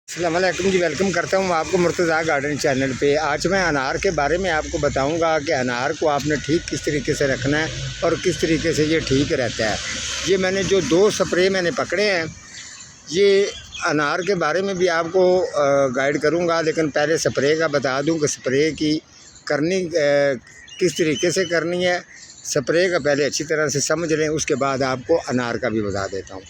अस्सलाम वालेकुम जी, वेलकम करता हूँ आपको मुर्तज़ा गार्डन चैनल पे। आज मैं अनार के बारे में आपको बताऊँगा कि अनार को आपने ठीक किस तरीके से रखना है और किस तरीके से ये ठीक रहता है। ये मैंने जो 2 स्प्रे मैंने पकड़े हैं, ये अनार के बारे में भी आपको गाइड करूँगा, लेकिन पहले स्प्रे का बता दूँ कि स्प्रे की करनी किस तरीके से करनी है। स्प्रे का पहले अच्छी तरह से समझ लें, उसके बाद आपको अनार का भी बता देता हूँ।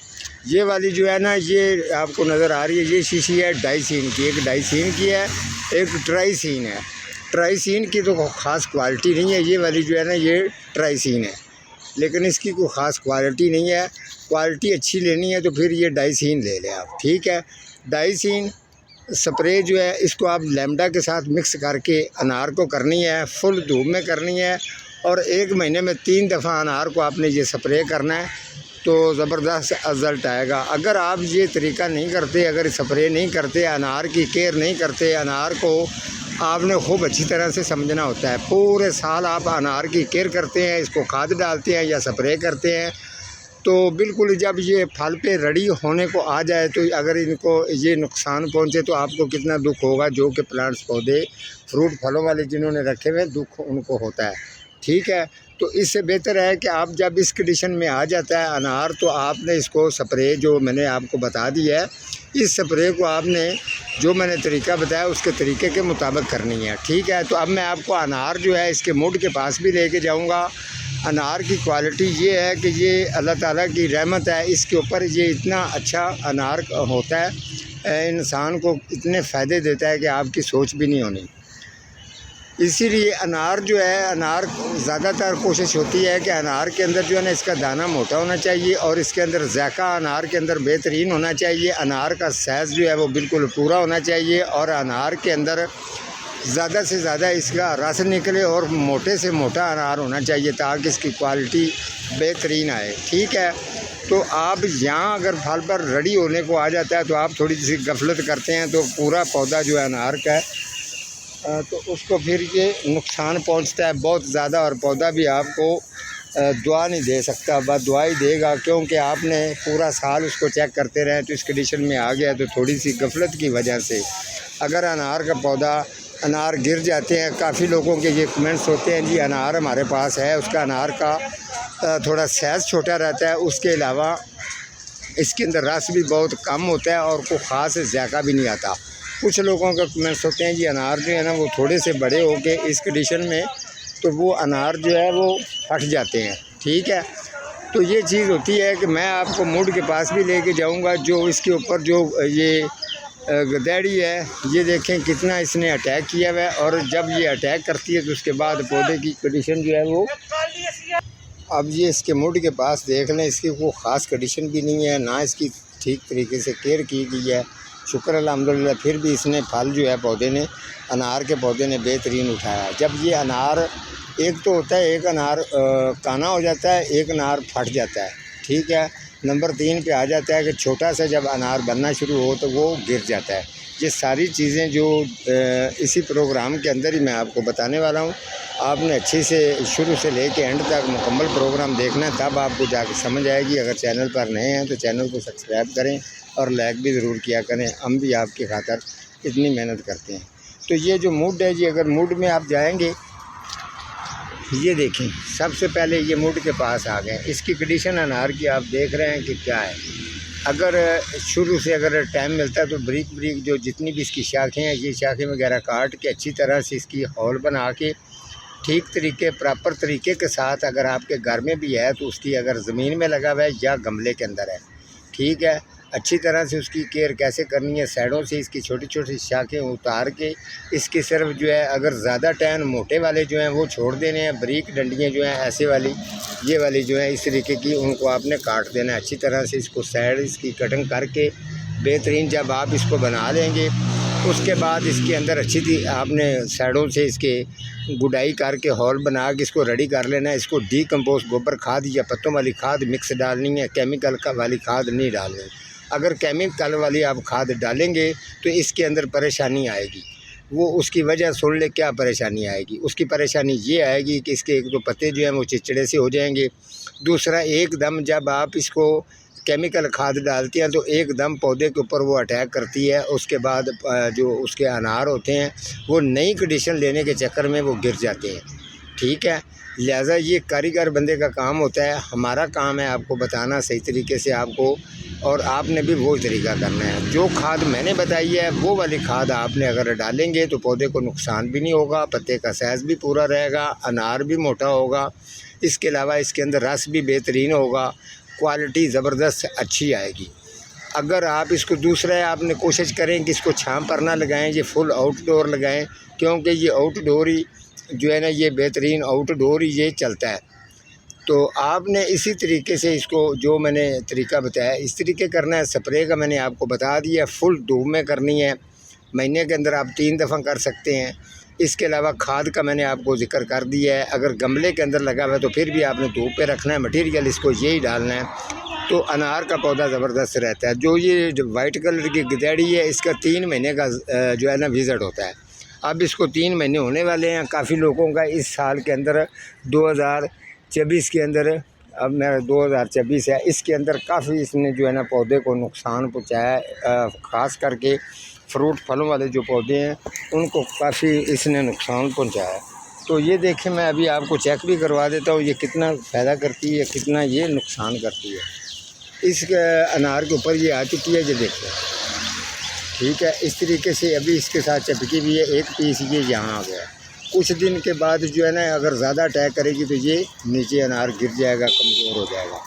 ये वाली जो है ना, ये आपको नज़र आ रही है, ये शीशी है डाइसीन की। एक डाइसीन की है, एक ट्राइसीन है। ट्राइसीन की तो ख़ास क्वालिटी नहीं है, ये वाली जो है ना ये ट्राइसीन है, लेकिन इसकी कोई ख़ास क्वालिटी नहीं है। क्वालिटी अच्छी लेनी है तो फिर ये डाइसीन ले लें आप, ठीक है। डाइसीन स्प्रे जो है इसको आप लैम्डा के साथ मिक्स करके अनार को करनी है, फुल धूप में करनी है, और 1 महीने में 3 दफ़ा अनार को आपने ये स्प्रे करना है, तो ज़बरदस्त रिज़ल्ट आएगा। अगर आप ये तरीका नहीं करते, अगर स्प्रे नहीं करते, अनार की केयर नहीं करते, अनार को आपने खूब अच्छी तरह से समझना होता है। पूरे साल आप अनार की केयर करते हैं, इसको खाद डालते हैं या स्प्रे करते हैं, तो बिल्कुल जब ये फल पे रेडी होने को आ जाए तो अगर इनको ये नुकसान पहुंचे तो आपको कितना दुख होगा। जो कि प्लांट्स पौधे फ्रूट फलों वाले जिन्होंने रखे हुए दुख उनको होता है, ठीक है। तो इससे बेहतर है कि आप जब इस कंडीशन में आ जाता है अनार, तो आपने इसको स्प्रे जो मैंने आपको बता दिया है, इस स्प्रे को आपने जो मैंने तरीका बताया उसके तरीके के मुताबिक करनी है, ठीक है। तो अब मैं आपको अनार जो है इसके मुड के पास भी लेके जाऊंगा। अनार की क्वालिटी ये है कि ये अल्लाह ताला की रहमत है इसके ऊपर। ये इतना अच्छा अनार होता है, इंसान को इतने फ़ायदे देता है कि आपकी सोच भी नहीं होनी। इसीलिए अनार जो है, अनार ज़्यादातर कोशिश होती है कि अनार के अंदर जो है ना इसका दाना मोटा होना चाहिए और इसके अंदर ज़ायक़ा अनार के अंदर बेहतरीन होना चाहिए। अनार का साइज़ जो है वो बिल्कुल पूरा होना चाहिए और अनार के अंदर ज़्यादा से ज़्यादा इसका रस निकले और मोटे से मोटा अनार होना चाहिए ताकि इसकी क्वालिटी बेहतरीन आए, ठीक है। तो आप यहाँ अगर फल पर रेडी होने को आ जाता है तो आप थोड़ी सी गफलत करते हैं तो पूरा पौधा जो है अनार का है तो उसको फिर ये नुकसान पहुंचता है बहुत ज़्यादा, और पौधा भी आपको दुआ नहीं दे सकता, बस दुआ ही देगा, क्योंकि आपने पूरा साल उसको चेक करते रहे। तो इस कंडीशन में आ गया तो थोड़ी सी गफलत की वजह से अगर अनार का पौधा अनार गिर जाते हैं। काफ़ी लोगों के ये कमेंट्स होते हैं, जी अनार हमारे पास है, उसका अनार का थोड़ा साइज़ छोटा रहता है, उसके अलावा इसके अंदर रस भी बहुत कम होता है और कोई ख़ास जायका भी नहीं आता। कुछ लोगों का कमेंट्स होते हैं, जी अनार जो है ना वो थोड़े से बड़े हो के इस कंडीशन में तो वो अनार जो है वो फट जाते हैं, ठीक है। तो ये चीज़ होती है कि मैं आपको मुड के पास भी लेके जाऊंगा। जो इसके ऊपर जो ये गधेड़ी है, ये देखें कितना इसने अटैक किया हुआ है, और जब ये अटैक करती है तो उसके बाद पौधे की कंडीशन जो है वो, अब ये इसके मुड के पास देख लें, इसकी कोई ख़ास कंडीशन भी नहीं है, ना इसकी ठीक तरीके से केयर की गई है। शुक्र अल्हम्दुलिल्लाह, फिर भी इसने फल जो है पौधे ने, अनार के पौधे ने बेहतरीन उठाया। जब ये अनार एक तो होता है, एक अनार काना हो जाता है, एक अनार फट जाता है, ठीक है। नंबर 3 पे आ जाता है कि छोटा सा जब अनार बनना शुरू हो तो वो गिर जाता है। ये सारी चीज़ें जो इसी प्रोग्राम के अंदर ही मैं आपको बताने वाला हूँ। आपने अच्छे से शुरू से लेके एंड तक मुकम्मल प्रोग्राम देखना है, तब आपको जाके समझ आएगी। अगर चैनल पर नए हैं तो चैनल को सब्सक्राइब करें और लाइक भी ज़रूर किया करें, हम भी आपकी खातिर इतनी मेहनत करते हैं। तो ये जो मूड है जी, अगर मूड में आप जाएंगे, ये देखें सबसे पहले ये मूड के पास आ गए। इसकी कंडीशन अनार की आप देख रहे हैं कि क्या है। अगर शुरू से अगर टाइम मिलता है तो ब्रीक ब्रीक जो जितनी भी इसकी शाखें हैं, ये शाखें वगैरह काट के अच्छी तरह से इसकी हॉल बना के ठीक तरीके प्रॉपर तरीके के साथ, अगर आपके घर में भी है तो उसकी अगर ज़मीन में लगा हुआ है या गमले के अंदर है, ठीक है, अच्छी तरह से उसकी केयर कैसे करनी है। साइडों से इसकी छोटी छोटी शाखें उतार के इसकी सिर्फ जो है अगर ज़्यादा टहन मोटे वाले जो हैं वो छोड़ देने हैं, बारीक डंडियाँ जो हैं ऐसे वाली, ये वाली जो है इस तरीके की, उनको आपने काट देना है अच्छी तरह से। इसको साइड इसकी कटिंग करके बेहतरीन जब आप इसको बना लेंगे, उसके बाद इसके अंदर अच्छी थी आपने साइडों से इसके गुडाई करके हॉल बना के इसको रेडी कर लेना है। इसको डीकम्पोस्ट गोबर खाद या पत्तों वाली खाद मिक्स डालनी है, केमिकल का वाली खाद नहीं डालनी। अगर केमिकल वाली आप खाद डालेंगे तो इसके अंदर परेशानी आएगी। वो उसकी वजह सुन ले क्या परेशानी आएगी। उसकी परेशानी ये आएगी कि इसके एक तो पत्ते जो हैं वो चिचड़े से हो जाएंगे। दूसरा, एकदम जब आप इसको केमिकल खाद डालते हैं तो एकदम पौधे के ऊपर वो अटैक करती है। उसके बाद जो उसके अनार होते हैं वो नई कंडीशन लेने के चक्कर में वो गिर जाते हैं। ठीक है, लिहाजा ये कारीगर बंदे का काम होता है। हमारा काम है आपको बताना सही तरीके से आपको, और आपने भी वो तरीका करना है। जो खाद मैंने बताई है वो वाली खाद आपने अगर डालेंगे तो पौधे को नुकसान भी नहीं होगा, पत्ते का साइज़ भी पूरा रहेगा, अनार भी मोटा होगा। इसके अलावा इसके अंदर रस भी बेहतरीन होगा, क्वालिटी ज़बरदस्त अच्छी आएगी। अगर आप इसको दूसरा है आपने कोशिश करें कि इसको छांव पर ना लगाएं, ये फुल आउटडोर लगाएं, क्योंकि ये आउटडोर ही जो है ना ये बेहतरीन आउटडोर ही ये चलता है। तो आपने इसी तरीके से इसको जो मैंने तरीका बताया इस तरीके करना है। स्प्रे का मैंने आपको बता दिया, फुल धूप में करनी है, महीने के अंदर आप 3 दफ़ा कर सकते हैं। इसके अलावा खाद का मैंने आपको जिक्र कर दिया है। अगर गमले के अंदर लगा हुआ है तो फिर भी आपने धूप पे रखना है, मटीरियल इसको यही डालना है, तो अनार का पौधा ज़बरदस्त रहता है। जो ये जो वाइट कलर की गिदड़ी है इसका 3 महीने का जो है ना विज़िट होता है। अब इसको 3 महीने होने वाले हैं। काफ़ी लोगों का इस साल के अंदर 2024 के अंदर, अब मेरा 2024 है, इसके अंदर काफ़ी इसने जो है ना पौधे को नुकसान पहुँचाया। ख़ास करके फ्रूट फलों वाले जो पौधे हैं उनको काफ़ी इसने नुकसान पहुँचाया। तो ये देखें, मैं अभी आपको चेक भी करवा देता हूँ ये कितना फ़ायदा करती है, कितना ये नुकसान करती है। इस अनार के ऊपर ये आ चुकी है, ये देखिए। ठीक है, इस तरीके से अभी इसके साथ चिपकी भी है, एक पीस ये यहाँ आ गया। कुछ दिन के बाद जो है ना अगर ज़्यादा अटैक करेगी तो ये नीचे अनार गिर जाएगा, कमज़ोर हो जाएगा।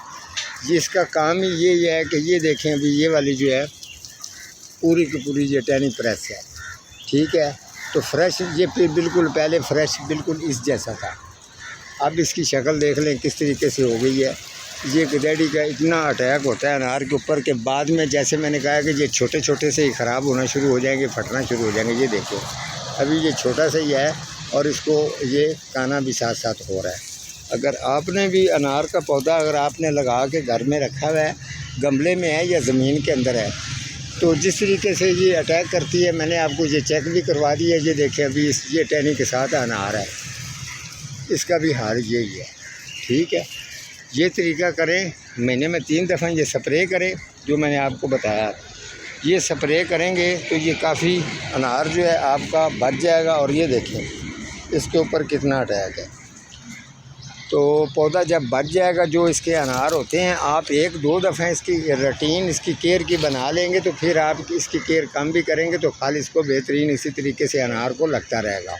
ये इसका काम ही ये है कि ये देखें अभी ये वाली जो है पूरी की पूरी ये टैनी प्रेस है। ठीक है, तो फ्रेश ये बिल्कुल पहले फ्रेश बिल्कुल इस जैसा था। अब इसकी शक्ल देख लें किस तरीके से हो गई है। ये गिदड़ी का इतना अटैक होता है अनार के ऊपर के बाद में, जैसे मैंने कहा कि ये छोटे छोटे से ही ख़राब होना शुरू हो जाएंगे, फटना शुरू हो जाएंगे। ये देखो अभी ये छोटा सा ही है और इसको ये काना भी साथ साथ हो रहा है। अगर आपने भी अनार का पौधा अगर आपने लगा के घर में रखा हुआ है, गमले में है या ज़मीन के अंदर है, तो जिस तरीके से ये अटैक करती है मैंने आपको ये चेक भी करवा दिया। ये देखें अभी ये टहनी के साथ अनार है, इसका भी हाल यही है। ठीक है, ये तरीका करें, महीने में 3 दफ़ा ये स्प्रे करें जो मैंने आपको बताया। ये स्प्रे करेंगे तो ये काफ़ी अनार जो है आपका बच जाएगा। और ये देखें इसके ऊपर कितना अटैक है। तो पौधा जब बच जाएगा, जो इसके अनार होते हैं, आप 1-2 दफ़ा इसकी रूटीन इसकी केयर की बना लेंगे तो फिर आप इसकी केयर कम भी करेंगे तो फल इसको बेहतरीन इसी तरीके से अनार को लगता रहेगा।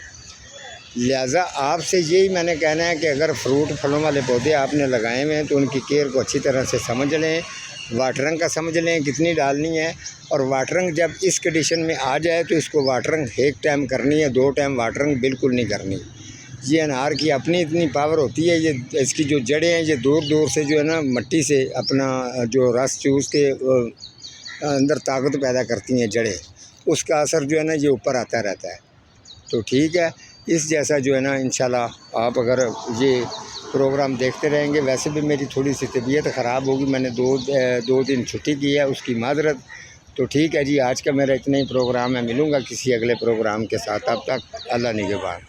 लिहाजा आपसे यही मैंने कहना है कि अगर फ्रूट फलों वाले पौधे आपने लगाए हुए हैं तो उनकी केयर को अच्छी तरह से समझ लें, वाटरिंग का समझ लें कितनी डालनी है। और वाटरिंग जब इस कंडीशन में आ जाए तो इसको वाटरिंग 1 टाइम करनी है, 2 टाइम वाटरिंग बिल्कुल नहीं करनी। ये अनार की अपनी इतनी पावर होती है, ये इसकी जो जड़ें हैं ये दूर दूर से जो है ना मिट्टी से अपना जो रस चूस के अंदर ताकत पैदा करती हैं जड़ें, उसका असर जो है ना ये ऊपर आता रहता है। तो ठीक है, इस जैसा जो है ना इंशाल्लाह आप अगर ये प्रोग्राम देखते रहेंगे। वैसे भी मेरी थोड़ी सी तबीयत ख़राब होगी, मैंने 2 दिन छुट्टी की है, उसकी माजरत। तो ठीक है जी, आज का मेरा इतना ही प्रोग्राम है। मिलूँगा किसी अगले प्रोग्राम के साथ, तब तक अल्लाह निगहबान।